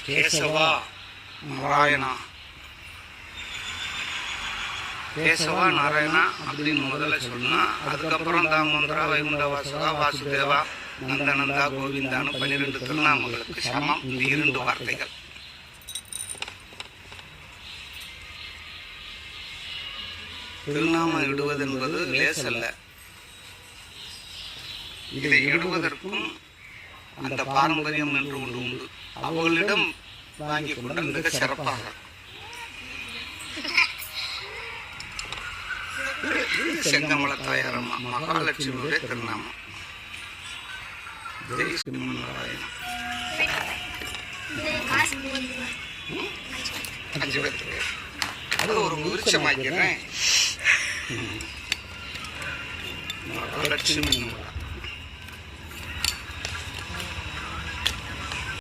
கேசவா நாராயணா, கேசவா நாராயணா அப்படின்னு முதல்ல சொன்னா, அதுக்கப்புறம் தாமோதரா, வைகுண்ட வாசகா, வாசுதேவா, நந்தனந்தா, கோவிந்தான்னு 12 திருநாமங்களுக்கு சமம் இந்த 2 வார்த்தைகள். திருநாமம் இடுவது என்பது லேசல்ல. இதை இடுவதற்கும் அந்த பாரம்பரியம் என்று ஒன்று உண்டு. அவர்களிடம் வாங்கி கொண்ட மிக சிறப்பாக செங்கமல தாயாரம்மா மகாலட்சுமியுடைய திருநாமம் நாராயணம். 5 பேர் அது ஒரு விருட்சமாக்கிறேன். மகாலட்சுமி